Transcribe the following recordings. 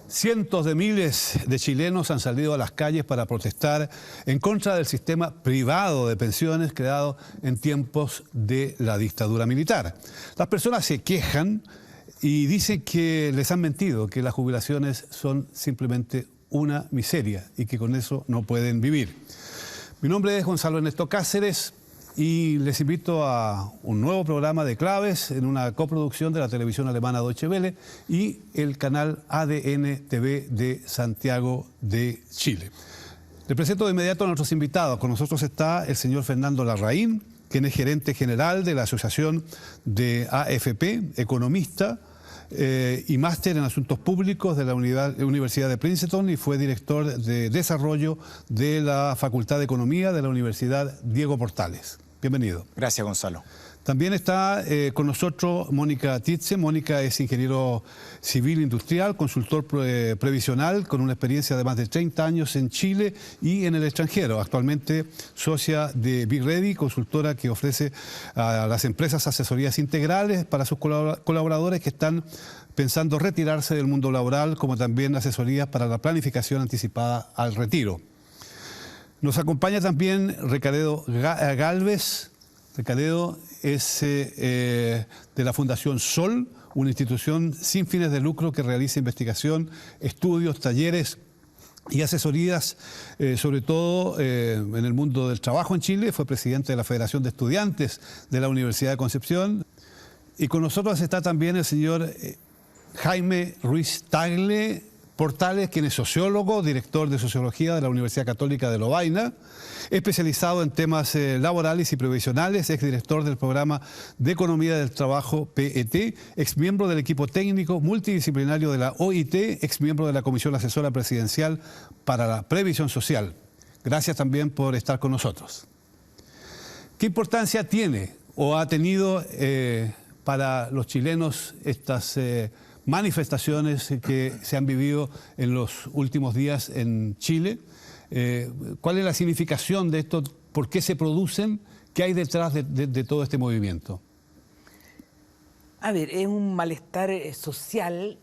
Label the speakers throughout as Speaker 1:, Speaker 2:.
Speaker 1: Cientos de miles de chilenos han salido a las calles para protestar en contra del sistema privado de pensiones creado en tiempos de la dictadura militar. Las personas se quejan y dicen que les han mentido, que las jubilaciones son simplemente una miseria y que con eso no pueden vivir. Mi nombre es Gonzalo Ernesto Cáceres y les invito a un nuevo programa de Claves en una coproducción de la televisión alemana Deutsche Welle y el canal ADN TV de Santiago de Chile. Les presento de inmediato a nuestros invitados. Con nosotros está el señor Fernando Larraín, quien es gerente general de la Asociación de AFP, economista y máster en Asuntos Públicos de la Universidad de Princeton y fue director de desarrollo de la Facultad de Economía de la Universidad Diego Portales. Bienvenido.
Speaker 2: Gracias, Gonzalo.
Speaker 1: También está con nosotros Mónica Tietze. Mónica es ingeniero civil industrial, consultor previsional con una experiencia de más de 30 años en Chile y en el extranjero. Actualmente socia de Be Ready, consultora que ofrece a las empresas asesorías integrales para sus colaboradores que están pensando retirarse del mundo laboral, como también asesorías para la planificación anticipada al retiro. Nos acompaña también Recaredo Galvez. Recaredo es de la Fundación Sol, una institución sin fines de lucro que realiza investigación, estudios, talleres y asesorías, sobre todo en el mundo del trabajo en Chile. Fue presidente de la Federación de Estudiantes de la Universidad de Concepción. Y con nosotros está también el señor Jaime Ruiz Tagle Portales, quien es sociólogo, director de Sociología de la Universidad Católica de Lovaina, especializado en temas laborales y previsionales, exdirector del Programa de Economía del Trabajo PET, exmiembro del equipo técnico multidisciplinario de la OIT, exmiembro de la Comisión Asesora Presidencial para la Previsión Social. Gracias también por estar con nosotros. ¿Qué importancia tiene o ha tenido para los chilenos estas manifestaciones que se han vivido en los últimos días en Chile? ¿Cuál es la significación de esto? ¿Por qué se producen? ¿Qué hay detrás de todo este movimiento?
Speaker 3: A ver, es un malestar social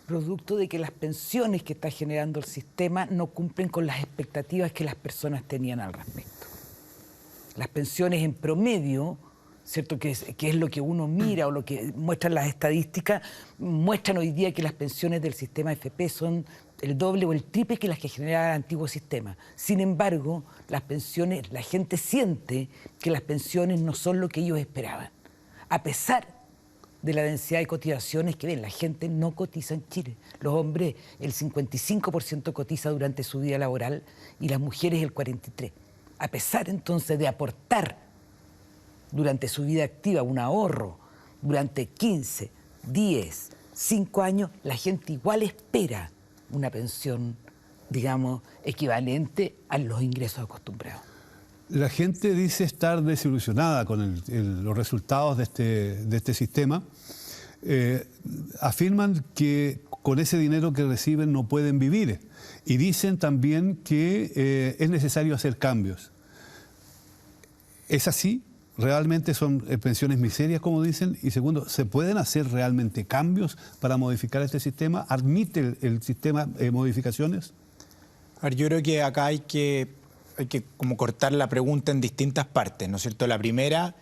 Speaker 3: producto de que las pensiones que está generando el sistema no cumplen con las expectativas que las personas tenían al respecto. Las pensiones en promedio, ¿cierto? Que es lo que uno mira o lo que muestran las estadísticas, muestran hoy día que las pensiones del sistema FP son el doble o el triple que las que generaba el antiguo sistema. Sin embargo, las pensiones, la gente siente que las pensiones no son lo que ellos esperaban. A pesar de la densidad de cotizaciones que ven, la gente no cotiza en Chile. Los hombres, el 55% cotiza durante su vida laboral y las mujeres el 43%. A pesar entonces de aportar durante su vida activa un ahorro, durante 15, 10, 5 años, la gente igual espera una pensión, digamos, equivalente a los ingresos acostumbrados.
Speaker 1: La gente dice estar desilusionada con los resultados de este sistema. Afirman que con ese dinero que reciben no pueden vivir y dicen también que es necesario hacer cambios. ¿Es así? ¿Realmente son pensiones miserias, como dicen? Y segundo, ¿se pueden hacer realmente cambios para modificar este sistema? ¿Admite el sistema modificaciones?
Speaker 2: A ver, yo creo que acá hay que como cortar la pregunta en distintas partes, ¿no es cierto? La primera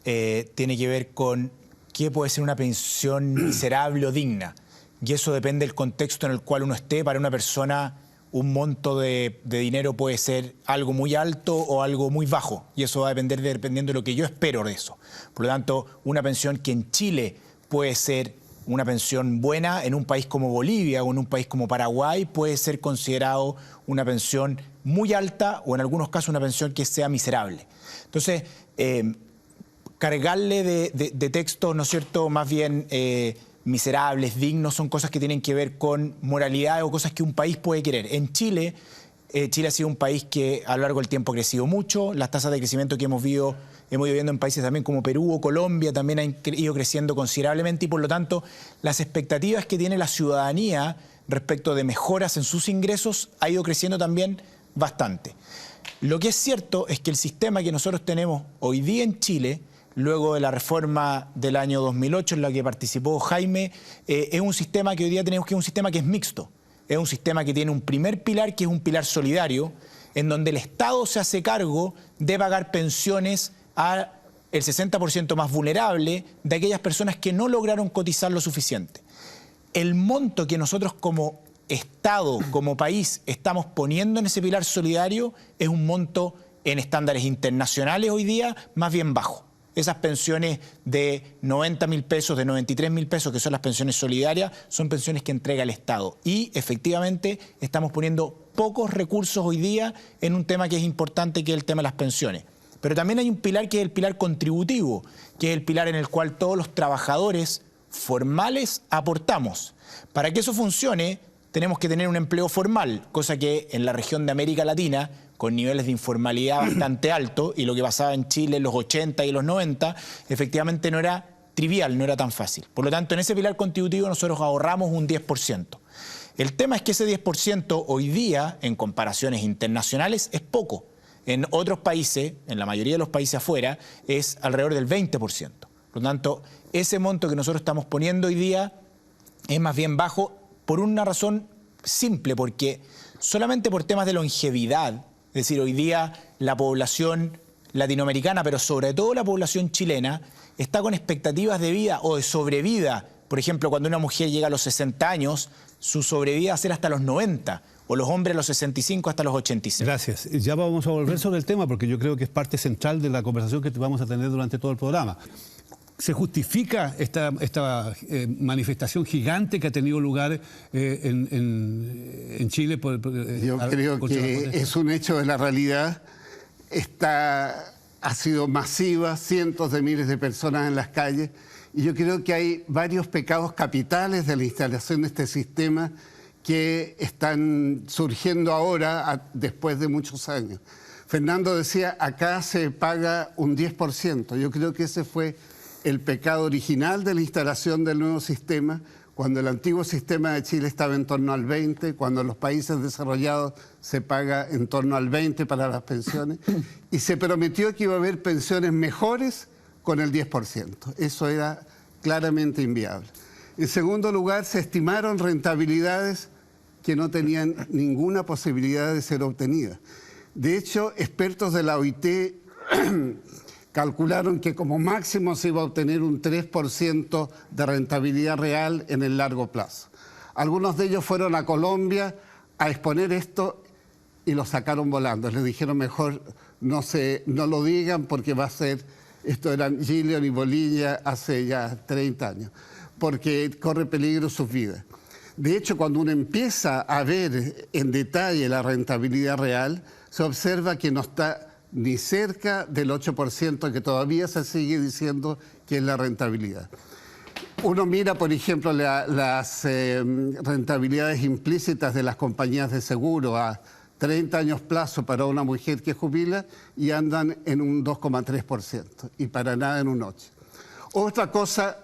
Speaker 2: tiene que ver con qué puede ser una pensión miserable o digna. Y eso depende del contexto en el cual uno esté. Para una persona, un monto de dinero puede ser algo muy alto o algo muy bajo, y eso va a depender dependiendo de lo que yo espero de eso. Por lo tanto, una pensión que en Chile puede ser una pensión buena, en un país como Bolivia o en un país como Paraguay puede ser considerado una pensión muy alta o en algunos casos una pensión que sea miserable. Entonces, cargarle de textos, ¿no es cierto?, más bien miserables, dignos, son cosas que tienen que ver con moralidad o cosas que un país puede querer. En Chile, Chile ha sido un país que a lo largo del tiempo ha crecido mucho. Las tasas de crecimiento que hemos ido viendo en países también como Perú o Colombia también han ido creciendo considerablemente y por lo tanto las expectativas que tiene la ciudadanía respecto de mejoras en sus ingresos ha ido creciendo también bastante. Lo que es cierto es que el sistema que nosotros tenemos hoy día en Chile, luego de la reforma del año 2008 en la que participó Jaime, es un sistema que hoy día tenemos, que es un sistema que es mixto. es un sistema que tiene un primer pilar, que es un pilar solidario, en donde el Estado se hace cargo de pagar pensiones al 60% más vulnerable de aquellas personas que no lograron cotizar lo suficiente. El monto que nosotros como Estado, como país, estamos poniendo en ese pilar solidario es un monto en estándares internacionales hoy día más bien bajo. Esas pensiones de 90.000 pesos, de 93.000 pesos, que son las pensiones solidarias, son pensiones que entrega el Estado. Y efectivamente estamos poniendo pocos recursos hoy día en un tema que es importante, que es el tema de las pensiones. Pero también hay un pilar que es el pilar contributivo, que es el pilar en el cual todos los trabajadores formales aportamos. Para que eso funcione, tenemos que tener un empleo formal, cosa que en la región de América Latina, con niveles de informalidad bastante altos, y lo que pasaba en Chile en los 80 y los 90, efectivamente no era trivial, no era tan fácil. Por lo tanto, en ese pilar contributivo nosotros ahorramos un 10%. El tema es que ese 10% hoy día, en comparaciones internacionales, es poco. En otros países, en la mayoría de los países afuera, es alrededor del 20%. Por lo tanto, ese monto que nosotros estamos poniendo hoy día es más bien bajo por una razón simple, porque solamente por temas de longevidad, es decir, hoy día la población latinoamericana, pero sobre todo la población chilena, está con expectativas de vida o de sobrevida. Por ejemplo, cuando una mujer llega a los 60 años, su sobrevida va a ser hasta los 90, o los hombres a los 65 hasta los 86.
Speaker 1: Gracias. Ya vamos a volver sobre el tema porque yo creo que es parte central de la conversación que vamos a tener durante todo el programa. ¿Se justifica esta manifestación gigante que ha tenido lugar en Chile?
Speaker 4: Yo creo que es un hecho de la realidad. Ha sido masiva, cientos de miles de personas en las calles, y yo creo que hay varios pecados capitales de la instalación de este sistema que están surgiendo ahora, después de muchos años. Fernando decía, acá se paga un 10%. Yo creo que ese fue el pecado original de la instalación del nuevo sistema, cuando el antiguo sistema de Chile estaba en torno al 20%, cuando en los países desarrollados se paga en torno al 20% para las pensiones, y se prometió que iba a haber pensiones mejores con el 10%. Eso era claramente inviable. En segundo lugar, se estimaron rentabilidades que no tenían ninguna posibilidad de ser obtenidas. De hecho, expertos de la OIT calcularon que como máximo se iba a obtener un 3% de rentabilidad real en el largo plazo. Algunos de ellos fueron a Colombia a exponer esto y lo sacaron volando. Les dijeron mejor no lo digan porque va a ser, esto eran Gillian y Bolilla hace ya 30 años, porque corre peligro sus vidas. De hecho, cuando uno empieza a ver en detalle la rentabilidad real, se observa que no está ni cerca del 8% que todavía se sigue diciendo que es la rentabilidad. Uno mira, por ejemplo, las rentabilidades implícitas de las compañías de seguro a 30 años plazo para una mujer que jubila y andan en un 2,3% y para nada en un 8%. Otra cosa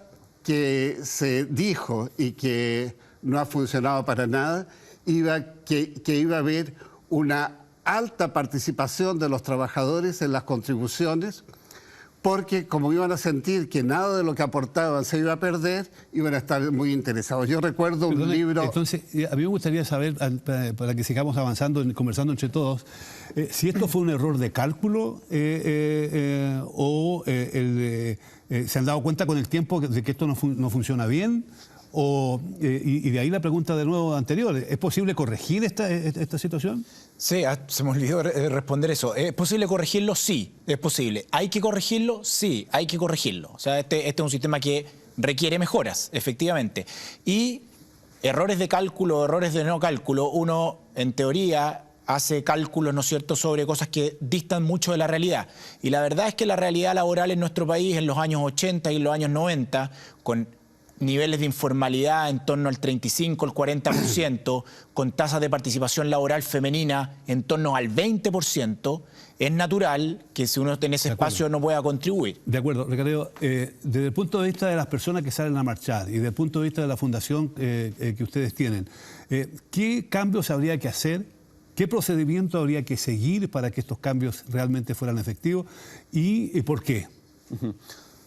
Speaker 4: que se dijo y que no ha funcionado para nada, que iba a haber una alta participación de los trabajadores en las contribuciones, porque como iban a sentir que nada de lo que aportaban se iba a perder, iban a estar muy interesados. Yo recuerdo un libro...
Speaker 1: Entonces, a mí me gustaría saber, para que sigamos avanzando, conversando entre todos, si esto fue un error de cálculo o se han dado cuenta con el tiempo de que esto no funciona bien. Y de ahí la pregunta de nuevo anterior, ¿es posible corregir esta situación?
Speaker 2: Sí, se me olvidó responder eso. ¿Es posible corregirlo? Sí, es posible. ¿Hay que corregirlo? Sí, hay que corregirlo. O sea, este es un sistema que requiere mejoras, efectivamente. Y errores de cálculo, errores de no cálculo, uno en teoría hace cálculos, ¿no es cierto?, sobre cosas que distan mucho de la realidad. Y la verdad es que la realidad laboral en nuestro país en los años 80 y en los años 90, con niveles de informalidad en torno al 35, al 40%, con tasas de participación laboral femenina en torno al 20%, es natural que si uno tiene ese espacio no pueda contribuir.
Speaker 1: De acuerdo, Ricardo. Desde el punto de vista de las personas que salen a marchar y desde el punto de vista de la fundación que ustedes tienen, ¿qué cambios habría que hacer? ¿Qué procedimiento habría que seguir para que estos cambios realmente fueran efectivos? ¿Y por qué?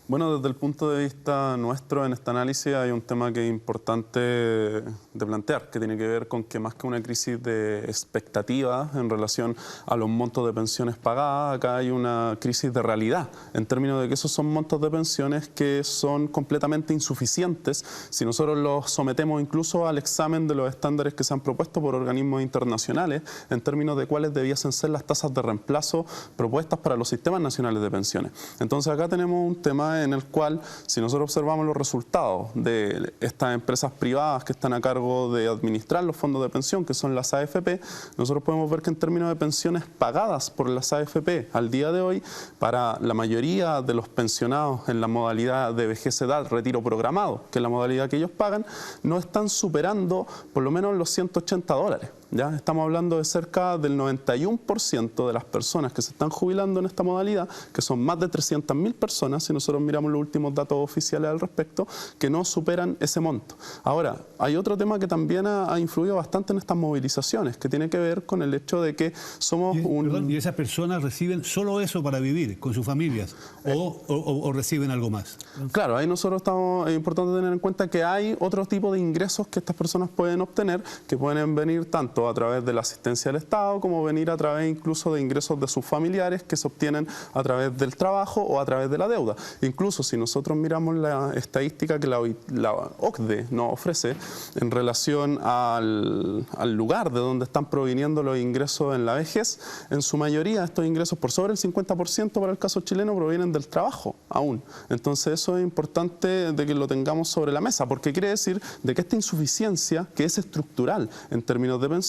Speaker 5: Bueno, desde el punto de vista nuestro en este análisis hay un tema que es importante de plantear, que tiene que ver con que más que una crisis de expectativas en relación a los montos de pensiones pagadas, acá hay una crisis de realidad, en términos de que esos son montos de pensiones que son completamente insuficientes si nosotros los sometemos incluso al examen de los estándares que se han propuesto por organismos internacionales en términos de cuáles debiesen ser las tasas de reemplazo propuestas para los sistemas nacionales de pensiones. Entonces acá tenemos un tema en el cual, si nosotros observamos los resultados de estas empresas privadas que están a cargo de administrar los fondos de pensión, que son las AFP, nosotros podemos ver que en términos de pensiones pagadas por las AFP al día de hoy, para la mayoría de los pensionados en la modalidad de vejez-edad, retiro programado, que es la modalidad que ellos pagan, no están superando por lo menos los $180. ¿Ya? Estamos hablando de cerca del 91% de las personas que se están jubilando en esta modalidad, que son más de 300.000 personas, si nosotros miramos los últimos datos oficiales al respecto, que no superan ese monto. Ahora, hay otro tema que también ha influido bastante en estas movilizaciones, que tiene que ver con el hecho de que somos
Speaker 1: ¿Y esas personas reciben solo eso para vivir con sus familias o reciben algo más?
Speaker 5: Claro, ahí nosotros es importante tener en cuenta que hay otro tipo de ingresos que estas personas pueden obtener, que pueden venir tanto a través de la asistencia del Estado como venir a través incluso de ingresos de sus familiares que se obtienen a través del trabajo o a través de la deuda. Incluso si nosotros miramos la estadística que la OCDE nos ofrece en relación al lugar de donde están proviniendo los ingresos en la vejez, en su mayoría estos ingresos, por sobre el 50% para el caso chileno, provienen del trabajo aún. Entonces eso es importante de que lo tengamos sobre la mesa, porque quiere decir de que esta insuficiencia, que es estructural en términos de pensiones,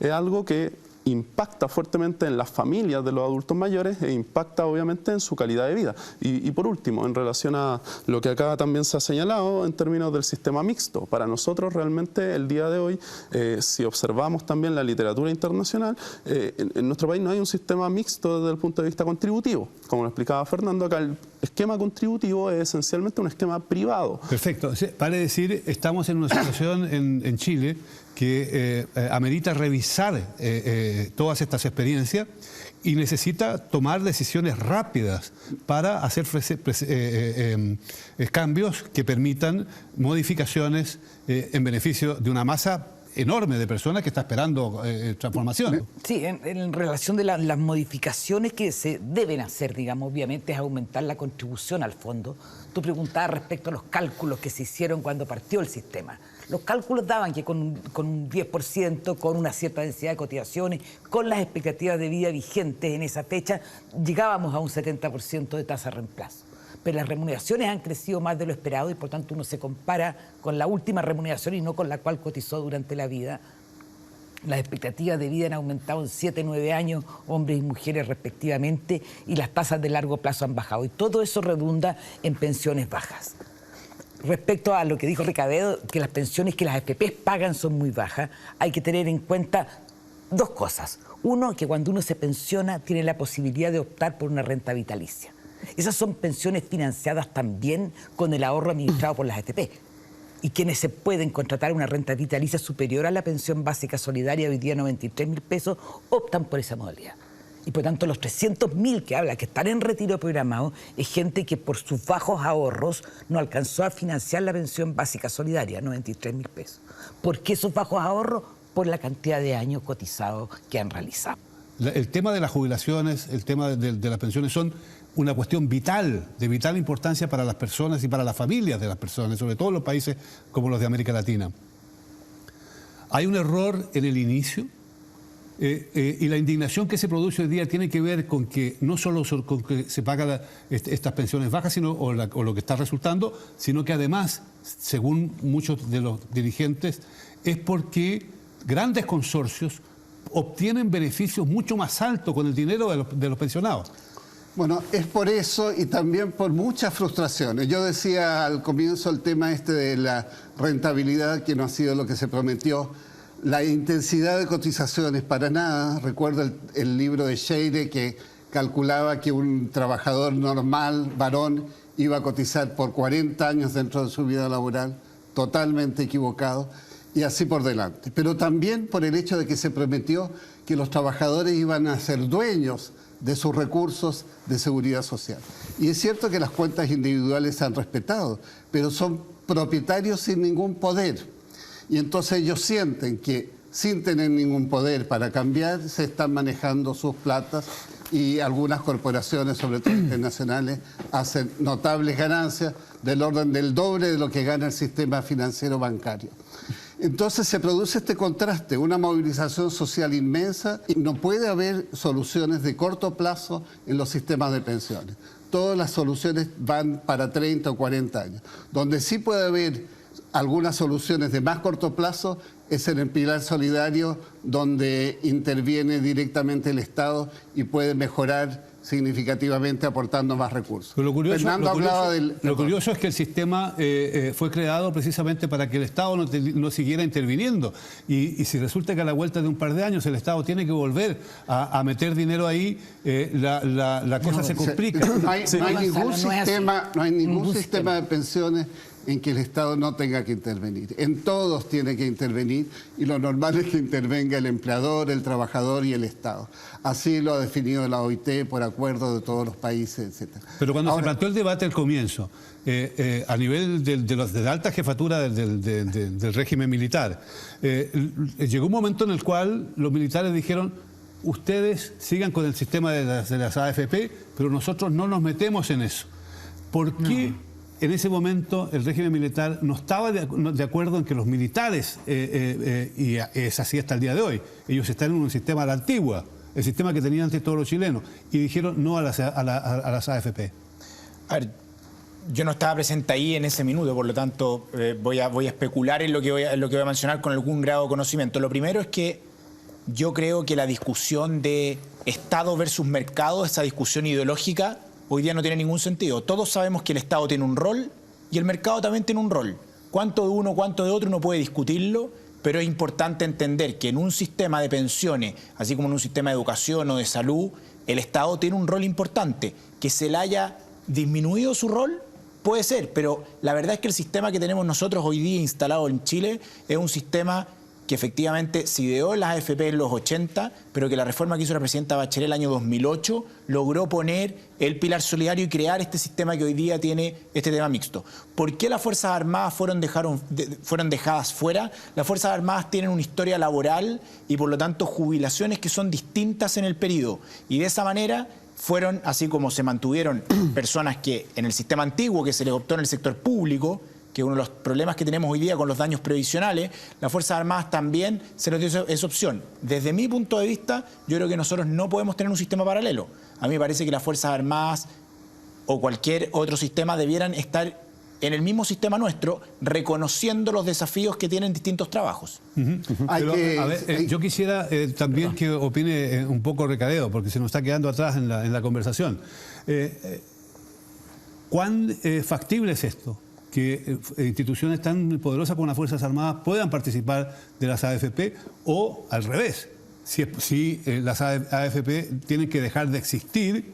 Speaker 5: es algo que impacta fuertemente en las familias de los adultos mayores e impacta obviamente en su calidad de vida. Y por último, en relación a lo que acá también se ha señalado en términos del sistema mixto, para nosotros realmente el día de hoy, si observamos también la literatura internacional, en nuestro país no hay un sistema mixto desde el punto de vista contributivo. Como lo explicaba Fernando, acá el esquema contributivo es esencialmente un esquema privado.
Speaker 1: Perfecto. Vale decir, estamos en una situación en Chile que amerita revisar todas estas experiencias y necesita tomar decisiones rápidas para hacer cambios que permitan modificaciones en beneficio de una masa enorme de personas que está esperando transformación.
Speaker 3: Sí, en relación de las modificaciones que se deben hacer, digamos, obviamente es aumentar la contribución al fondo. Tú preguntabas respecto a los cálculos que se hicieron cuando partió el sistema. Los cálculos daban que con un 10%, con una cierta densidad de cotizaciones, con las expectativas de vida vigentes en esa fecha, llegábamos a un 70% de tasa de reemplazo. Pero las remuneraciones han crecido más de lo esperado y por tanto uno se compara con la última remuneración y no con la cual cotizó durante la vida. Las expectativas de vida han aumentado en 7, 9 años, hombres y mujeres respectivamente, y las tasas de largo plazo han bajado. Y todo eso redunda en pensiones bajas. Respecto a lo que dijo Ricabedo, que las pensiones que las AFP pagan son muy bajas, hay que tener en cuenta dos cosas. Uno, que cuando uno se pensiona tiene la posibilidad de optar por una renta vitalicia. Esas son pensiones financiadas también con el ahorro administrado por las AFP. Y quienes se pueden contratar una renta vitalicia superior a la pensión básica solidaria, hoy día 93.000 pesos, optan por esa modalidad. Y por tanto los 300.000 que habla que están en retiro programado es gente que por sus bajos ahorros no alcanzó a financiar la pensión básica solidaria, 93.000 pesos. ¿Por qué esos bajos ahorros? Por la cantidad de años cotizados que han realizado.
Speaker 1: El tema de las jubilaciones, el tema de las pensiones son una cuestión vital, de vital importancia para las personas y para las familias de las personas, sobre todo en los países como los de América Latina. Hay un error en el inicio y la indignación que se produce hoy día tiene que ver con que no solo con que se pagan estas pensiones bajas o lo que está resultando, sino que además, según muchos de los dirigentes, es porque grandes consorcios obtienen beneficios mucho más altos con el dinero de los pensionados.
Speaker 4: Bueno, es por eso y también por muchas frustraciones. Yo decía al comienzo el tema de la rentabilidad, que no ha sido lo que se prometió. La intensidad de cotizaciones, para nada. Recuerdo el libro de Scheire que calculaba que un trabajador normal, varón, iba a cotizar por 40 años dentro de su vida laboral. Totalmente equivocado. y así por delante. Pero también por el hecho de que se prometió que los trabajadores iban a ser dueños de sus recursos de seguridad social. Y es cierto que las cuentas individuales se han respetado, pero son propietarios sin ningún poder. Y entonces ellos sienten que sin tener ningún poder para cambiar, se están manejando sus platas y algunas corporaciones, sobre todo internacionales, hacen notables ganancias del orden del doble de lo que gana el sistema financiero bancario. Entonces se produce este contraste, una movilización social inmensa, y no puede haber soluciones de corto plazo en los sistemas de pensiones. Todas las soluciones van para 30 o 40 años. Donde sí puede haber algunas soluciones de más corto plazo es en el pilar solidario, donde interviene directamente el Estado y puede mejorar significativamente aportando más recursos.
Speaker 1: Pero
Speaker 4: Fernando hablaba del...
Speaker 1: Lo curioso es que el sistema fue creado precisamente para que el Estado no siguiera interviniendo. Y si resulta que a la vuelta de un par de años el Estado tiene que volver a meter dinero ahí, la cosa se complica.
Speaker 4: No hay ningún sistema de pensiones en que el Estado no tenga que intervenir. En todos tiene que intervenir y lo normal es que intervenga el empleador, el trabajador y el Estado. Así lo ha definido la OIT por acuerdo de todos los países, etc.
Speaker 1: Pero cuando se planteó el debate al comienzo, a nivel de la alta jefatura del régimen militar, llegó un momento en el cual los militares dijeron: ustedes sigan con el sistema de las AFP, pero nosotros no nos metemos en eso. ¿Por qué en ese momento el régimen militar no estaba de acuerdo en que los militares, y es así hasta el día de hoy, ellos están en un sistema a la antigua, el sistema que tenían antes todos los chilenos, y dijeron no a las AFP?
Speaker 2: A ver, yo no estaba presente ahí en ese minuto, por lo tanto voy a especular en lo que voy a mencionar con algún grado de conocimiento. Lo primero es que yo creo que la discusión de Estado versus mercado, esa discusión ideológica, hoy día no tiene ningún sentido. Todos sabemos que el Estado tiene un rol y el mercado también tiene un rol. Cuánto de uno, cuánto de otro, uno puede discutirlo, pero es importante entender que en un sistema de pensiones, así como en un sistema de educación o de salud, el Estado tiene un rol importante. Que se le haya disminuido su rol, puede ser, pero la verdad es que el sistema que tenemos nosotros hoy día instalado en Chile es un sistema que efectivamente se ideó en las AFP en los 80, pero que la reforma que hizo la presidenta Bachelet el año 2008 logró poner el pilar solidario y crear este sistema que hoy día tiene este tema mixto. ¿Por qué las Fuerzas Armadas fueron dejadas fuera? Las Fuerzas Armadas tienen una historia laboral y por lo tanto jubilaciones que son distintas en el periodo. Y de esa manera fueron, así como se mantuvieron personas que en el sistema antiguo que se les optó en el sector público, que uno de los problemas que tenemos hoy día con los daños previsionales, las Fuerzas Armadas también se nos dio esa opción. Desde mi punto de vista, yo creo que nosotros no podemos tener un sistema paralelo. A mí me parece que las Fuerzas Armadas o cualquier otro sistema debieran estar en el mismo sistema nuestro, reconociendo los desafíos que tienen distintos trabajos.
Speaker 1: Yo quisiera también que opine un poco Recadeo, porque se nos está quedando atrás en la conversación. ¿Cuán factible es esto? Que instituciones tan poderosas como las Fuerzas Armadas puedan participar de las AFP, o al revés, si las AFP tienen que dejar de existir,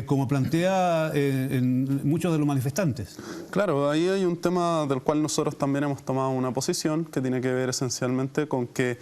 Speaker 1: como plantea en muchos de los manifestantes.
Speaker 5: Claro, ahí hay un tema del cual nosotros también hemos tomado una posición que tiene que ver esencialmente con que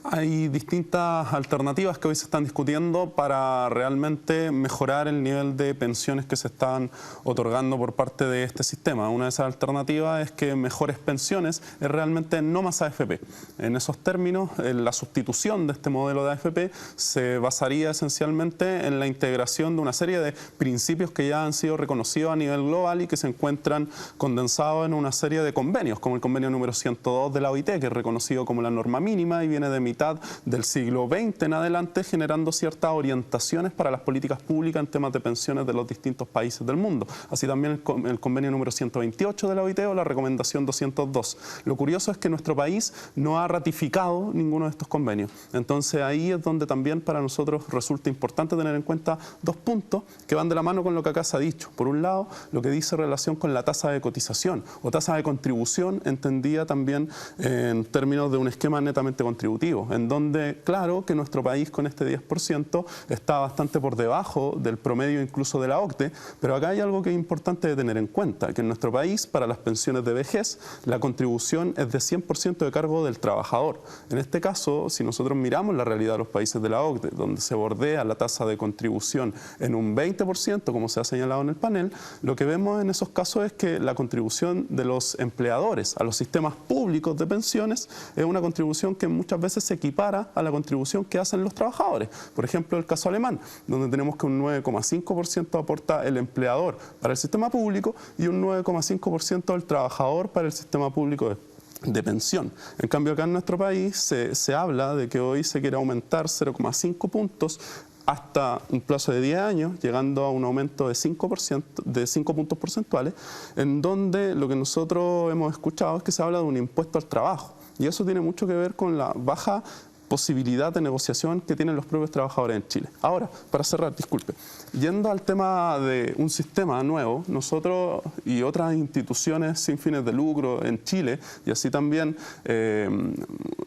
Speaker 5: hay distintas alternativas que hoy se están discutiendo para realmente mejorar el nivel de pensiones que se están otorgando por parte de este sistema. Una de esas alternativas es que mejores pensiones es realmente no más AFP. En esos términos, la sustitución de este modelo de AFP se basaría esencialmente en la integración de una serie de principios que ya han sido reconocidos a nivel global y que se encuentran condensados en una serie de convenios, como el convenio número 102 de la OIT, que es reconocido como la norma mínima y viene de mitad del siglo XX en adelante, generando ciertas orientaciones para las políticas públicas en temas de pensiones de los distintos países del mundo. Así también el convenio número 128 de la OIT o la recomendación 202. Lo curioso es que nuestro país no ha ratificado ninguno de estos convenios. Entonces ahí es donde también para nosotros resulta importante tener en cuenta dos puntos que van de la mano con lo que acá se ha dicho. Por un lado, lo que dice relación con la tasa de cotización o tasa de contribución, entendida también en términos de un esquema netamente contributivo. nuevo, en donde, claro, que nuestro país con este 10% está bastante por debajo del promedio incluso de la OCDE, pero acá hay algo que es importante de tener en cuenta, que en nuestro país, para las pensiones de vejez, la contribución es de 100% de cargo del trabajador. En este caso, si nosotros miramos la realidad de los países de la OCDE, donde se bordea la tasa de contribución en un 20%, como se ha señalado en el panel, lo que vemos en esos casos es que la contribución de los empleadores a los sistemas públicos de pensiones es una contribución que muchas veces se equipara a la contribución que hacen los trabajadores. Por ejemplo, el caso alemán, donde tenemos que un 9,5% aporta el empleador para el sistema público y un 9,5% el trabajador para el sistema público de pensión. En cambio, acá en nuestro país se habla de que hoy se quiere aumentar 0,5 puntos hasta un plazo de 10 años, llegando a un aumento de 5%, de 5 puntos porcentuales, en donde lo que nosotros hemos escuchado es que se habla de un impuesto al trabajo. Y eso tiene mucho que ver con la baja posibilidad de negociación que tienen los propios trabajadores en Chile. Ahora, para cerrar, disculpe, yendo al tema de un sistema nuevo, nosotros y otras instituciones sin fines de lucro en Chile, y así también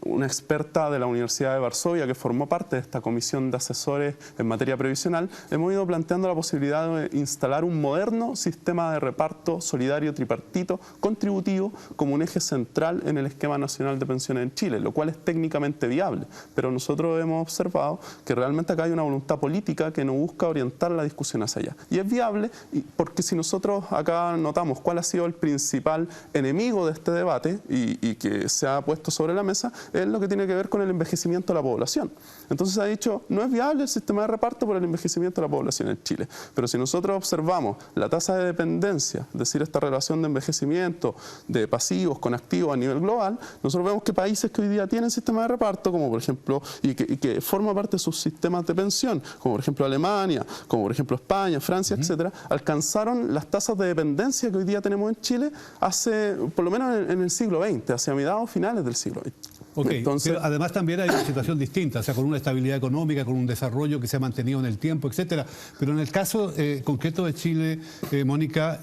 Speaker 5: una experta de la Universidad de Varsovia que formó parte de esta comisión de asesores en materia previsional, hemos ido planteando la posibilidad de instalar un moderno sistema de reparto solidario tripartito contributivo como un eje central en el esquema nacional de pensiones en Chile, lo cual es técnicamente viable. Pero nosotros hemos observado que realmente acá hay una voluntad política que no busca orientar la discusión hacia allá. Y es viable porque si nosotros acá notamos cuál ha sido el principal enemigo de este debate y que se ha puesto sobre la mesa, es lo que tiene que ver con el envejecimiento de la población. Entonces se ha dicho, no es viable el sistema de reparto por el envejecimiento de la población en Chile. Pero si nosotros observamos la tasa de dependencia, es decir, esta relación de envejecimiento de pasivos con activos a nivel global, nosotros vemos que países que hoy día tienen sistema de reparto, como por ejemplo, y que forma parte de sus sistemas de pensión, como por ejemplo Alemania, como por ejemplo España, Francia, etcétera, alcanzaron las tasas de dependencia que hoy día tenemos en Chile hace, por lo menos en el siglo XX, hacia mediados finales del siglo XX.
Speaker 1: Ok,
Speaker 5: Entonces,
Speaker 1: pero además también hay una situación distinta, o sea, con una estabilidad económica, con un desarrollo que se ha mantenido en el tiempo, etcétera. Pero en el caso concreto de Chile, Mónica,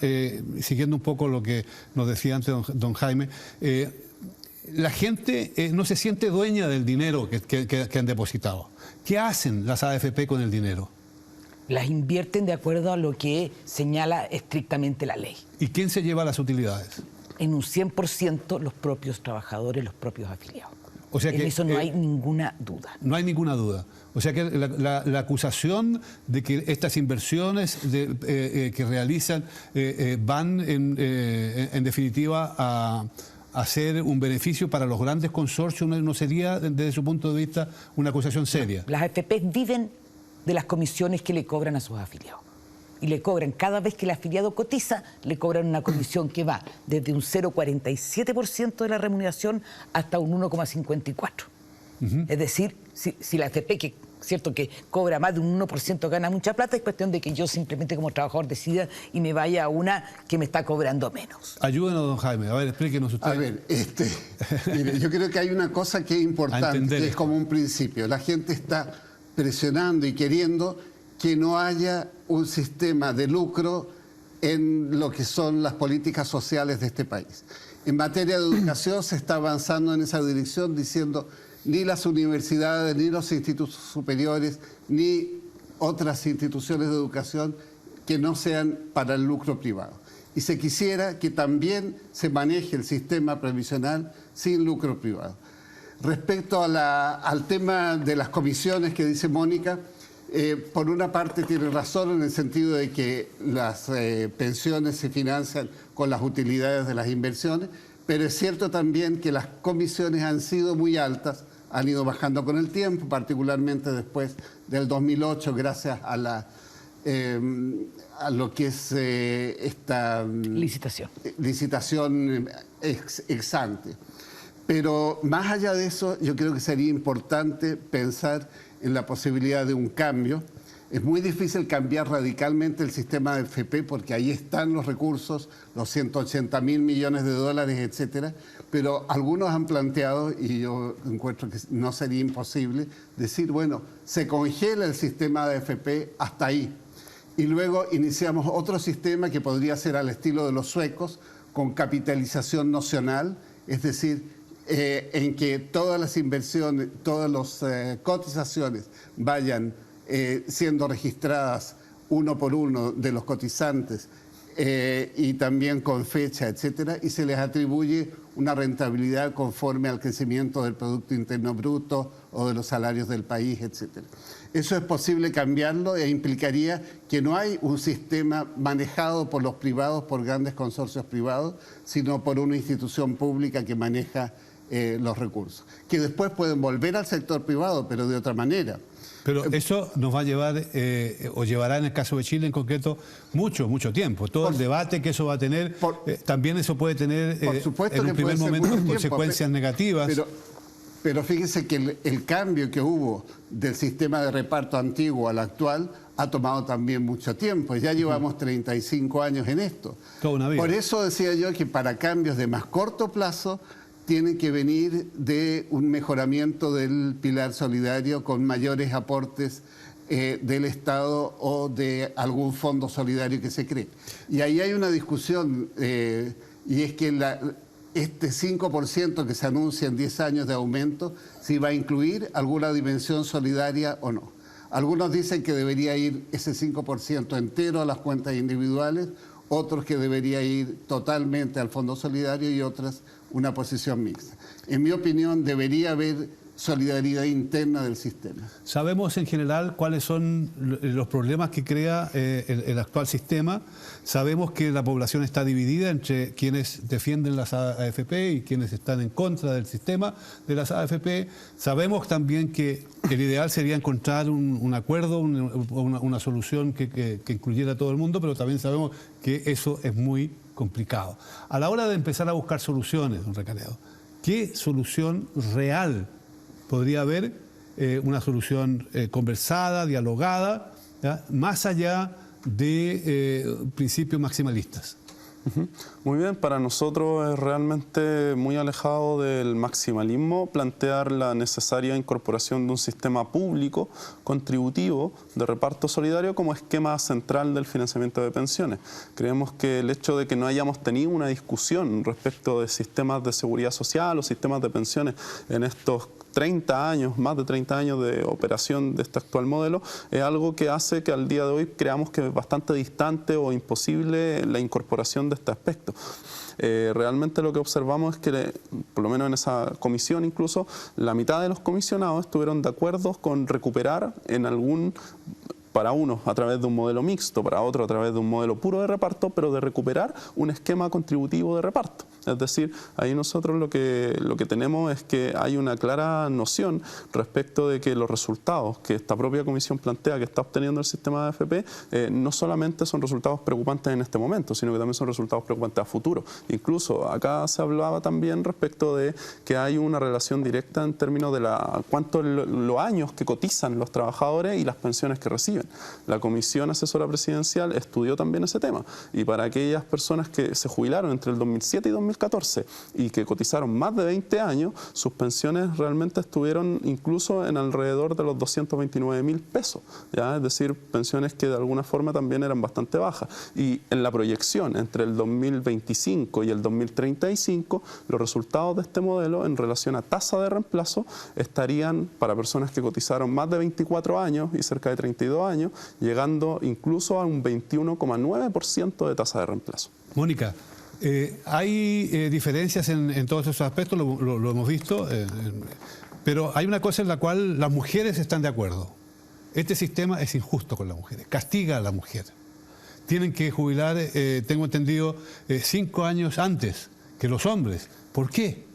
Speaker 1: siguiendo un poco lo que nos decía antes don Jaime, la gente no se siente dueña del dinero que han depositado. ¿Qué hacen las AFP con el dinero?
Speaker 3: Las invierten de acuerdo a lo que señala estrictamente la ley.
Speaker 1: ¿Y quién se lleva las utilidades?
Speaker 3: En un 100% los propios trabajadores, los propios afiliados.
Speaker 1: O sea que,
Speaker 3: en eso no hay ninguna duda.
Speaker 1: No hay ninguna duda. O sea que la acusación de que estas inversiones que realizan van en definitiva a hacer un beneficio para los grandes consorcios no sería, desde su punto de vista, una acusación seria.
Speaker 3: Las AFP viven de las comisiones que le cobran a sus afiliados. Y le cobran, cada vez que el afiliado cotiza, le cobran una comisión que va desde un 0,47% de la remuneración hasta un 1,54%. Es decir, si la AFP, que cierto que cobra más de un 1%, gana mucha plata, es cuestión de que yo simplemente como trabajador decida y me vaya a una que me está cobrando menos.
Speaker 1: Ayúdenos, don Jaime. A ver, explíquenos usted.
Speaker 4: A ver, mire, yo creo que hay una cosa que es importante, que es como un principio. La gente está presionando y queriendo que no haya un sistema de lucro en lo que son las políticas sociales de este país. En materia de educación se está avanzando en esa dirección diciendo ni las universidades, ni los institutos superiores, ni otras instituciones de educación que no sean para el lucro privado. Y se quisiera que también se maneje el sistema previsional sin lucro privado. Respecto al tema de las comisiones que dice Mónica, por una parte tiene razón en el sentido de que las pensiones se financian con las utilidades de las inversiones, pero es cierto también que las comisiones han sido muy altas, han ido bajando con el tiempo, particularmente después del 2008, gracias a lo que es esta licitación ex ante. Pero más allá de eso, yo creo que sería importante pensar en la posibilidad de un cambio. Es muy difícil cambiar radicalmente el sistema de AFP porque ahí están los recursos, los 180.000 millones de dólares, etcétera. Pero algunos han planteado, y yo encuentro que no sería imposible, decir, bueno, se congela el sistema de AFP hasta ahí. Y luego iniciamos otro sistema que podría ser al estilo de los suecos, con capitalización nocional, es decir, en que todas las inversiones, todas las cotizaciones vayan siendo registradas uno por uno de los cotizantes y también con fecha, etcétera, y se les atribuye una rentabilidad conforme al crecimiento del Producto Interno Bruto o de los salarios del país, etcétera. Eso es posible cambiarlo e implicaría que no hay un sistema manejado por los privados, por grandes consorcios privados, sino por una institución pública que maneja los recursos, que después pueden volver al sector privado, pero de otra manera.
Speaker 1: Pero eso nos va a llevar, o llevará en el caso de Chile en concreto, mucho tiempo. Todo el debate que eso va a tener, también eso puede tener
Speaker 4: por supuesto
Speaker 1: en un primer momento consecuencias negativas.
Speaker 4: Pero fíjense que el cambio que hubo del sistema de reparto antiguo al actual ha tomado también mucho tiempo. Ya llevamos 35 años en esto.
Speaker 1: Toda una vida.
Speaker 4: Por eso decía yo que para cambios de más corto plazo tiene que venir de un mejoramiento del pilar solidario con mayores aportes del Estado o de algún fondo solidario que se cree. Y ahí hay una discusión, y es que este 5% que se anuncia en 10 años de aumento, si va a incluir alguna dimensión solidaria o no. Algunos dicen que debería ir ese 5% entero a las cuentas individuales, otros que debería ir totalmente al Fondo Solidario y otras una posición mixta. En mi opinión, debería haber solidaridad interna del sistema.
Speaker 1: Sabemos en general cuáles son los problemas que crea el actual sistema. Sabemos que la población está dividida entre quienes defienden las AFP y quienes están en contra del sistema de las AFP. Sabemos también que el ideal sería encontrar un acuerdo, una solución que incluyera a todo el mundo, pero también sabemos que eso es muy complicado. A la hora de empezar a buscar soluciones, don Recaredo, ¿qué solución real podría haber? Una solución conversada, dialogada, ¿ya?, más allá de principios maximalistas.
Speaker 5: Muy bien, para nosotros es realmente muy alejado del maximalismo plantear la necesaria incorporación de un sistema público contributivo de reparto solidario como esquema central del financiamiento de pensiones. Creemos que el hecho de que no hayamos tenido una discusión respecto de sistemas de seguridad social o sistemas de pensiones en estos 30 años, más de 30 años de operación de este actual modelo, es algo que hace que al día de hoy creamos que es bastante distante o imposible la incorporación de este aspecto. Realmente lo que observamos es que, por lo menos en esa comisión incluso, la mitad de los comisionados estuvieron de acuerdo con recuperar para unos a través de un modelo mixto, para otros a través de un modelo puro de reparto, pero de recuperar un esquema contributivo de reparto. Es decir, ahí nosotros lo que tenemos es que hay una clara noción respecto de que los resultados que esta propia comisión plantea que está obteniendo el sistema de AFP no solamente son resultados preocupantes en este momento, sino que también son resultados preocupantes a futuro. Incluso acá se hablaba también respecto de que hay una relación directa en términos de cuántos los años que cotizan los trabajadores y las pensiones que reciben. La Comisión Asesora Presidencial estudió también ese tema, y para aquellas personas que se jubilaron entre el 2007 y 2014 y que cotizaron más de 20 años, sus pensiones realmente estuvieron incluso en alrededor de los 229.000 pesos, ¿ya? Es decir, pensiones que de alguna forma también eran bastante bajas. Y en la proyección entre el 2025 y el 2035, los resultados de este modelo en relación a tasa de reemplazo estarían para personas que cotizaron más de 24 años y cerca de 32 años, llegando incluso a un 21,9% de tasa de reemplazo.
Speaker 1: Mónica, hay diferencias en todos esos aspectos, lo hemos visto, pero hay una cosa en la cual las mujeres están de acuerdo. Este sistema es injusto con las mujeres, castiga a la mujer. Tienen que jubilar, tengo entendido, 5 años antes que los hombres. ¿Por qué?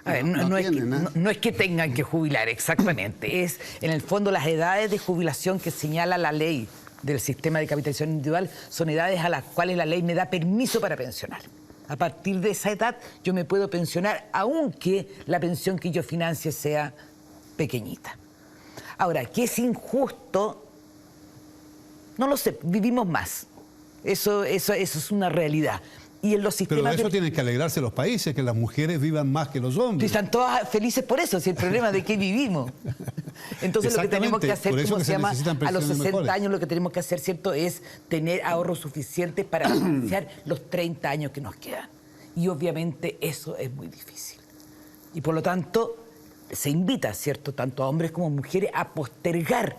Speaker 3: A ver, no es que tengan que jubilar, exactamente. Es, en el fondo, las edades de jubilación que señala la ley del sistema de capitalización individual son edades a las cuales la ley me da permiso para pensionar. A partir de esa edad yo me puedo pensionar aunque la pensión que yo financie sea pequeñita. Ahora, ¿qué es injusto? No lo sé, vivimos más. Eso es una realidad. Y en los sistemas
Speaker 1: pero de eso tienen que alegrarse los países, que las mujeres vivan más que los hombres.
Speaker 3: Están todas felices por eso, si el problema de que vivimos. Entonces lo que tenemos que hacer, como se llama, a los 60 años lo que tenemos que hacer, ¿cierto?, es tener ahorros suficientes para financiar los 30 años que nos quedan. Y obviamente eso es muy difícil. Y por lo tanto, se invita, ¿cierto?, tanto a hombres como a mujeres a postergar,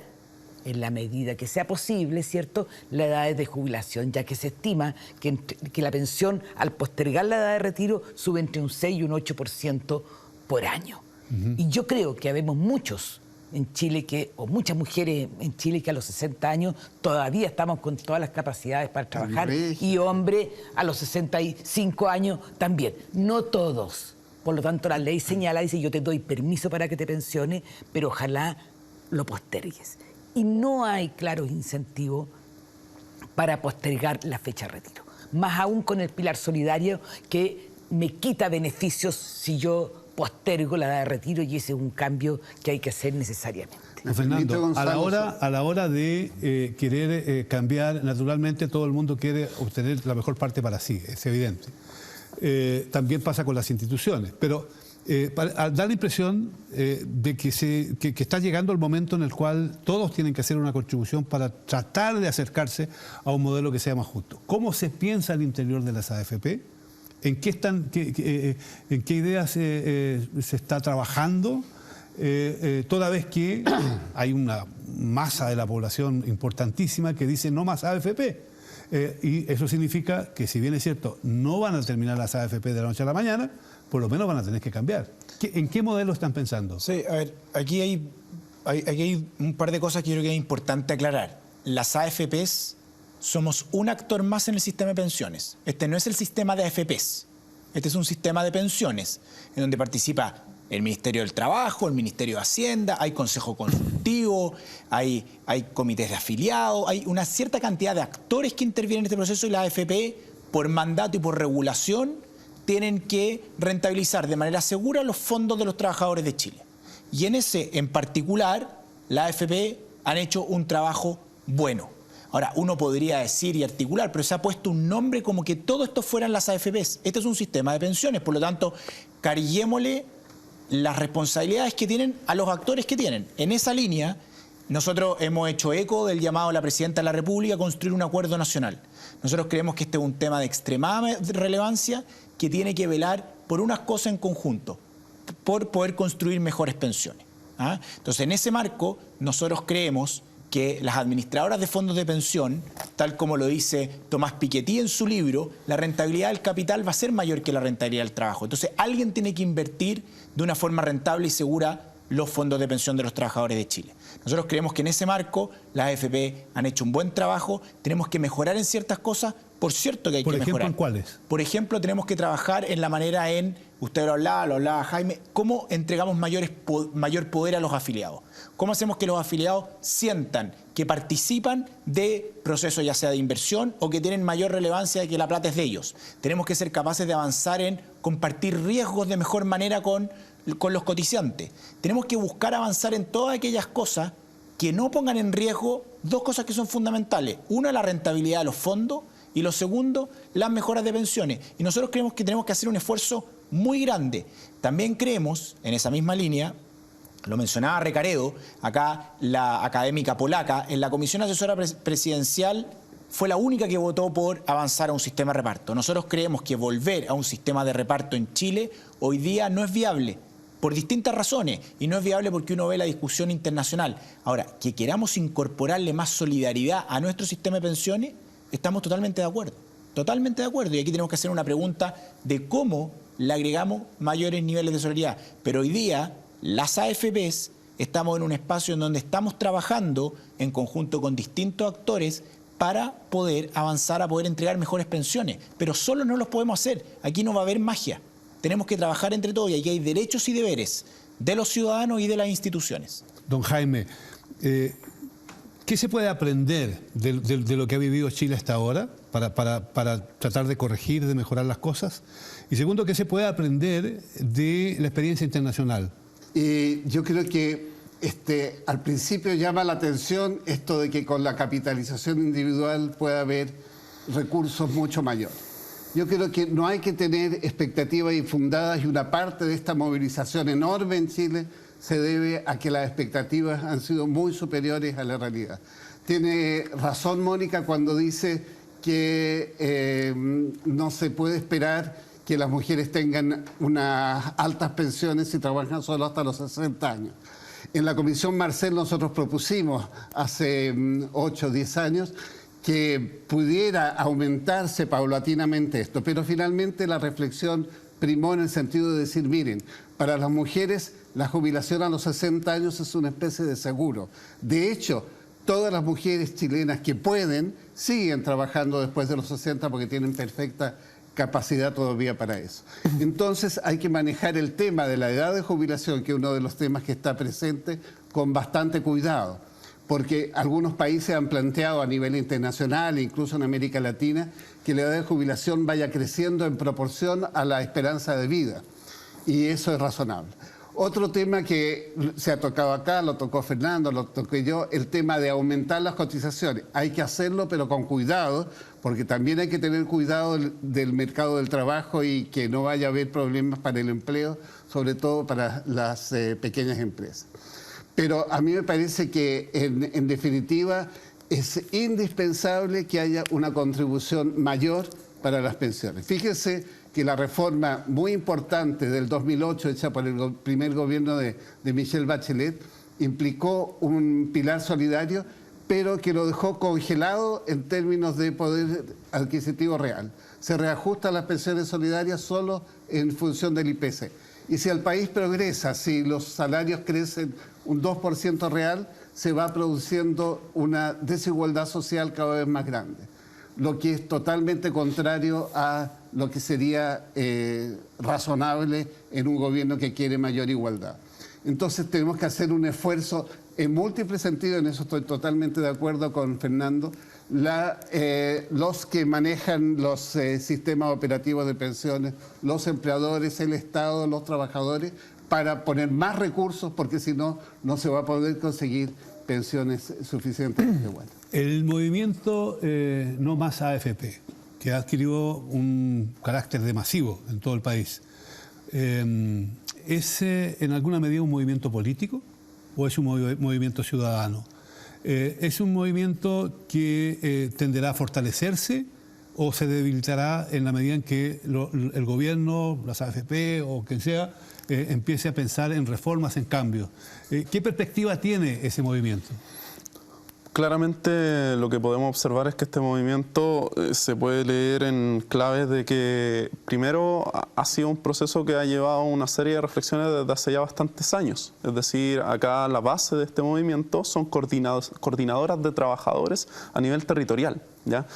Speaker 3: en la medida que sea posible, ¿cierto?, la edad de jubilación, ya que se estima que la pensión, al postergar la edad de retiro, sube entre un 6 y un 8% por año. Y yo creo que habemos muchos en Chile, o muchas mujeres en Chile que a los 60 años todavía estamos con todas las capacidades para trabajar, y hombres a los 65 años también. No todos. Por lo tanto, la ley señala, dice, yo te doy permiso para que te pensiones, pero ojalá lo postergues. Y no hay claros incentivos para postergar la fecha de retiro. Más aún con el pilar solidario, que me quita beneficios si yo postergo la edad de retiro, y ese es un cambio que hay que hacer necesariamente.
Speaker 1: Fernando, a la hora de querer cambiar, naturalmente todo el mundo quiere obtener la mejor parte para sí, es evidente. También pasa con las instituciones, pero da la impresión de que está llegando el momento en el cual todos tienen que hacer una contribución para tratar de acercarse a un modelo que sea más justo. ¿Cómo se piensa al interior de las AFP? ¿En qué ideas se está trabajando? Toda vez que hay una masa de la población importantísima que dice no más AFP. Y eso significa que, si bien es cierto, no van a terminar las AFP de la noche a la mañana, por lo menos van a tener que cambiar. ¿En qué modelo están pensando?
Speaker 2: Sí, a ver, aquí hay un par de cosas que yo creo que es importante aclarar. Las AFPs somos un actor más en el sistema de pensiones. Este no es el sistema de AFPs. Este es un sistema de pensiones en donde participa el Ministerio del Trabajo, el Ministerio de Hacienda, hay consejo consultivo, hay comités de afiliados, hay una cierta cantidad de actores que intervienen en este proceso, y la AFP, por mandato y por regulación, tienen que rentabilizar de manera segura los fondos de los trabajadores de Chile. Y en ese en particular, la AFP han hecho un trabajo bueno. Ahora, uno podría decir y articular, pero se ha puesto un nombre como que todo esto fueran las AFPs. Este es un sistema de pensiones, por lo tanto, carillémosle las responsabilidades que tienen a los actores que tienen. En esa línea, nosotros hemos hecho eco del llamado de la Presidenta de la República a construir un acuerdo nacional. Nosotros creemos que este es un tema de extremada relevancia que tiene que velar por unas cosas en conjunto, por poder construir mejores pensiones. Entonces, en ese marco, nosotros creemos que las administradoras de fondos de pensión, tal como lo dice Tomás Piketty en su libro, la rentabilidad del capital va a ser mayor que la rentabilidad del trabajo. Entonces, alguien tiene que invertir de una forma rentable y segura los fondos de pensión de los trabajadores de Chile. Nosotros creemos que en ese marco las AFP han hecho un buen trabajo, tenemos que mejorar en ciertas cosas, por cierto que hay que mejorar.
Speaker 1: ¿Por ejemplo, en cuáles?
Speaker 2: Por ejemplo, tenemos que trabajar en la manera usted lo hablaba Jaime, cómo entregamos mayor poder a los afiliados. ¿Cómo hacemos que los afiliados sientan que participan de procesos ya sea de inversión o que tienen mayor relevancia de que la plata es de ellos? Tenemos que ser capaces de avanzar en compartir riesgos de mejor manera con los cotizantes. Tenemos que buscar avanzar en todas aquellas cosas que no pongan en riesgo dos cosas que son fundamentales. Una, la rentabilidad de los fondos, y lo segundo, las mejoras de pensiones. Y nosotros creemos que tenemos que hacer un esfuerzo muy grande. También creemos, en esa misma línea, lo mencionaba Recaredo, acá la académica polaca, en la Comisión Asesora Presidencial fue la única que votó por avanzar a un sistema de reparto. Nosotros creemos que volver a un sistema de reparto en Chile hoy día no es viable, por distintas razones, y no es viable porque uno ve la discusión internacional. Ahora, que queramos incorporarle más solidaridad a nuestro sistema de pensiones, estamos totalmente de acuerdo, y aquí tenemos que hacer una pregunta de cómo le agregamos mayores niveles de solidaridad. Pero hoy día, las AFPs, estamos en un espacio en donde estamos trabajando en conjunto con distintos actores para poder avanzar a poder entregar mejores pensiones. Pero solo no los podemos hacer, aquí no va a haber magia. Tenemos que trabajar entre todos, y aquí hay derechos y deberes de los ciudadanos y de las instituciones.
Speaker 1: Don Jaime, ¿qué se puede aprender de lo que ha vivido Chile hasta ahora para tratar de corregir, de mejorar las cosas? Y segundo, ¿qué se puede aprender de la experiencia internacional?
Speaker 4: Yo creo que al principio llama la atención esto de que con la capitalización individual puede haber recursos mucho mayores. Yo creo que no hay que tener expectativas infundadas, y una parte de esta movilización enorme en Chile se debe a que las expectativas han sido muy superiores a la realidad. Tiene razón Mónica cuando dice que no se puede esperar que las mujeres tengan unas altas pensiones si trabajan solo hasta los 60 años. En la Comisión Marcel nosotros propusimos hace 8 o 10 años que pudiera aumentarse paulatinamente esto, pero finalmente la reflexión primó en el sentido de decir, miren, para las mujeres la jubilación a los 60 años es una especie de seguro. De hecho, todas las mujeres chilenas que pueden siguen trabajando después de los 60 porque tienen perfecta capacidad todavía para eso. Entonces hay que manejar el tema de la edad de jubilación, que es uno de los temas que está presente, con bastante cuidado, porque algunos países han planteado a nivel internacional, incluso en América Latina, que la edad de jubilación vaya creciendo en proporción a la esperanza de vida, y eso es razonable. Otro tema que se ha tocado acá, lo tocó Fernando, lo toqué yo, el tema de aumentar las cotizaciones. Hay que hacerlo, pero con cuidado, porque también hay que tener cuidado del mercado del trabajo y que no vaya a haber problemas para el empleo, sobre todo para las pequeñas empresas. Pero a mí me parece que, en definitiva, es indispensable que haya una contribución mayor para las pensiones. Fíjense que la reforma muy importante del 2008, hecha por el primer gobierno de Michelle Bachelet, implicó un pilar solidario, pero que lo dejó congelado en términos de poder adquisitivo real. Se reajustan las pensiones solidarias solo en función del IPC. Y si el país progresa, si los salarios crecen un 2% real, se va produciendo una desigualdad social cada vez más grande, lo que es totalmente contrario a lo que sería razonable en un gobierno que quiere mayor igualdad. Entonces tenemos que hacer un esfuerzo en múltiples sentidos, en eso estoy totalmente de acuerdo con Fernando. Los que manejan los sistemas operativos de pensiones, los empleadores, el Estado, los trabajadores, para poner más recursos, porque si no, no se va a poder conseguir pensiones suficientemente buenas.
Speaker 1: El movimiento No Más AFP, que ha adquirido un carácter de masivo en todo el país, ¿es en alguna medida un movimiento político o es un movimiento ciudadano? ¿Es un movimiento que tenderá a fortalecerse o se debilitará en la medida en que el gobierno, las AFP o quien sea, empiece a pensar en reformas, en cambios? ¿Qué perspectiva tiene ese movimiento?
Speaker 5: Claramente lo que podemos observar es que este movimiento se puede leer en claves de que primero ha sido un proceso que ha llevado una serie de reflexiones desde hace ya bastantes años. Es decir, acá la base de este movimiento son coordinadoras de trabajadores a nivel territorial. ¿Ya?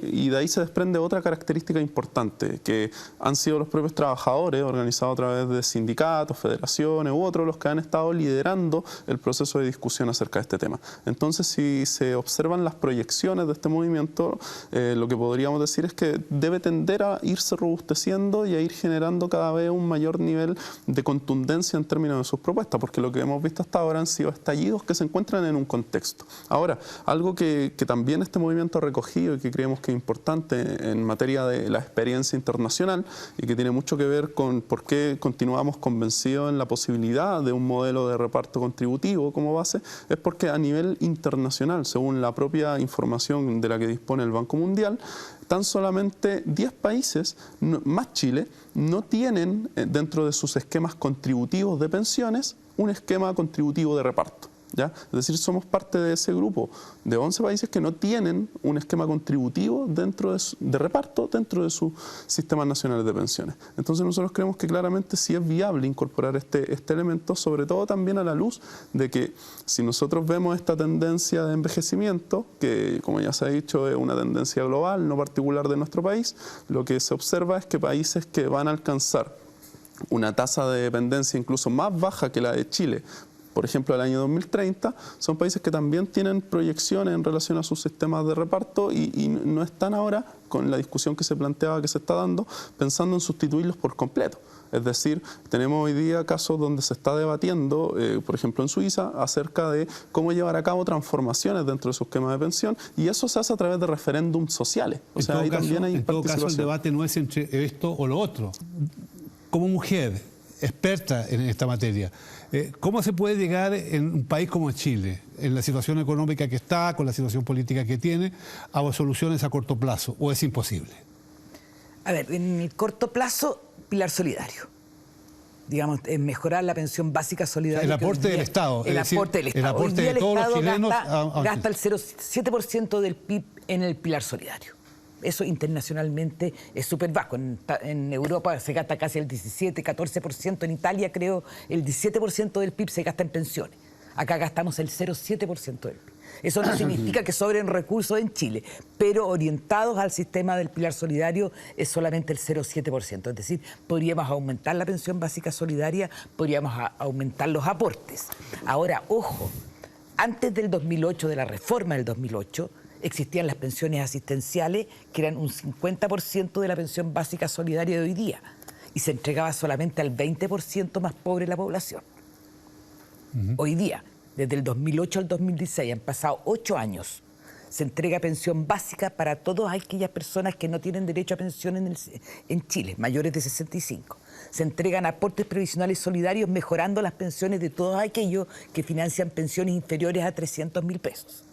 Speaker 5: Y de ahí se desprende otra característica importante, que han sido los propios trabajadores, organizados a través de sindicatos, federaciones u otros, los que han estado liderando el proceso de discusión acerca de este tema. Entonces, si se observan las proyecciones de este movimiento, lo que podríamos decir es que debe tender a irse robusteciendo y a ir generando cada vez un mayor nivel de contundencia en términos de sus propuestas, porque lo que hemos visto hasta ahora han sido estallidos que se encuentran en un contexto. Ahora, algo que también este movimiento recogido y que creemos que es importante en materia de la experiencia internacional y que tiene mucho que ver con por qué continuamos convencidos en la posibilidad de un modelo de reparto contributivo como base, es porque a nivel internacional, según la propia información de la que dispone el Banco Mundial, tan solamente 10 países, más Chile, no tienen dentro de sus esquemas contributivos de pensiones un esquema contributivo de reparto. ¿Ya? Es decir, somos parte de ese grupo de 11 países que no tienen un esquema contributivo de reparto dentro de sus sistemas nacionales de pensiones. Entonces nosotros creemos que claramente sí es viable incorporar este elemento, sobre todo también a la luz de que si nosotros vemos esta tendencia de envejecimiento, que como ya se ha dicho es una tendencia global, no particular de nuestro país, lo que se observa es que países que van a alcanzar una tasa de dependencia incluso más baja que la de Chile, por ejemplo, el año 2030, son países que también tienen proyecciones en relación a sus sistemas de reparto y no están ahora, con la discusión que se planteaba, que se está dando, pensando en sustituirlos por completo. Es decir, tenemos hoy día casos donde se está debatiendo, por ejemplo en Suiza, acerca de cómo llevar a cabo transformaciones dentro de su esquema de pensión, y eso se hace a través de referéndums sociales. O sea, ahí también hay
Speaker 1: en todo caso, el debate no es entre esto o lo otro. Como mujer experta en esta materia, ¿cómo se puede llegar en un país como Chile, en la situación económica que está, con la situación política que tiene, a soluciones a corto plazo? ¿O es imposible?
Speaker 3: A ver, en el corto plazo, pilar solidario. Digamos, mejorar la pensión básica solidaria.
Speaker 1: El aporte del Estado.
Speaker 3: El aporte del Estado.
Speaker 1: El aporte de todos los chilenos.
Speaker 3: Gasta el 0,7% del PIB en el pilar solidario. Eso internacionalmente es súper bajo. En Europa se gasta casi el 17, 14%. En Italia, creo, el 17% del PIB se gasta en pensiones. Acá gastamos el 0,7% del PIB. Eso no significa que sobren recursos en Chile, pero orientados al sistema del pilar solidario es solamente el 0,7%. Es decir, podríamos aumentar la pensión básica solidaria, podríamos aumentar los aportes. Ahora, ojo, antes del 2008, de la reforma del 2008, existían las pensiones asistenciales, que eran un 50% de la pensión básica solidaria de hoy día, y se entregaba solamente al 20% más pobre de la población. Hoy día, desde el 2008 al 2016, han pasado 8 años, se entrega pensión básica para todas aquellas personas que no tienen derecho a pensión en Chile, mayores de 65. Se entregan aportes previsionales solidarios mejorando las pensiones de todos aquellos que financian pensiones inferiores a 300.000 pesos.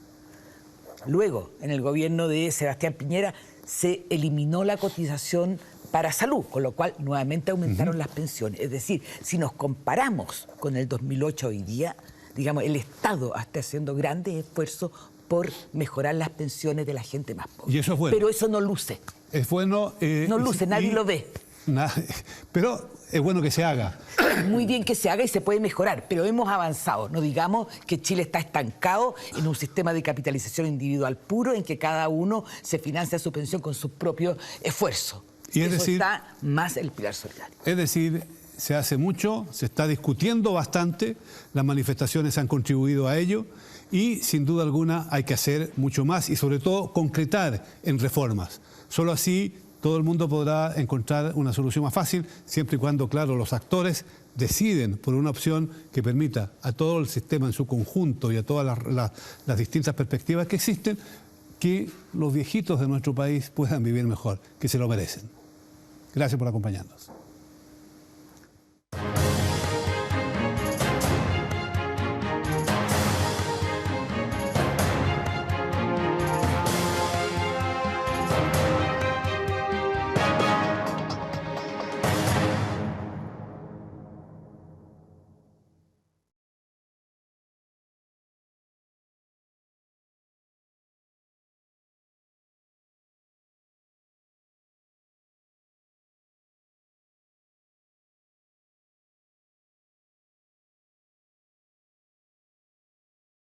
Speaker 3: Luego, en el gobierno de Sebastián Piñera, se eliminó la cotización para salud, con lo cual nuevamente aumentaron las pensiones. Es decir, si nos comparamos con el 2008 hoy día, digamos, el Estado está haciendo grandes esfuerzos por mejorar las pensiones de la gente más pobre.
Speaker 1: Y eso es bueno.
Speaker 3: Pero eso no luce.
Speaker 1: Es bueno.
Speaker 3: No luce, nadie lo ve.
Speaker 1: Pero es bueno que se haga.
Speaker 3: Muy bien que se haga y se puede mejorar, pero hemos avanzado. No digamos que Chile está estancado en un sistema de capitalización individual puro en que cada uno se financia su pensión con su propio esfuerzo.
Speaker 1: Y es
Speaker 3: eso
Speaker 1: decir,
Speaker 3: está más el pilar solidario.
Speaker 1: Es decir, se hace mucho, se está discutiendo bastante, las manifestaciones han contribuido a ello y sin duda alguna hay que hacer mucho más y sobre todo concretar en reformas. Solo así todo el mundo podrá encontrar una solución más fácil, siempre y cuando, claro, los actores deciden por una opción que permita a todo el sistema en su conjunto y a todas las distintas perspectivas que existen, que los viejitos de nuestro país puedan vivir mejor, que se lo merecen. Gracias por acompañarnos.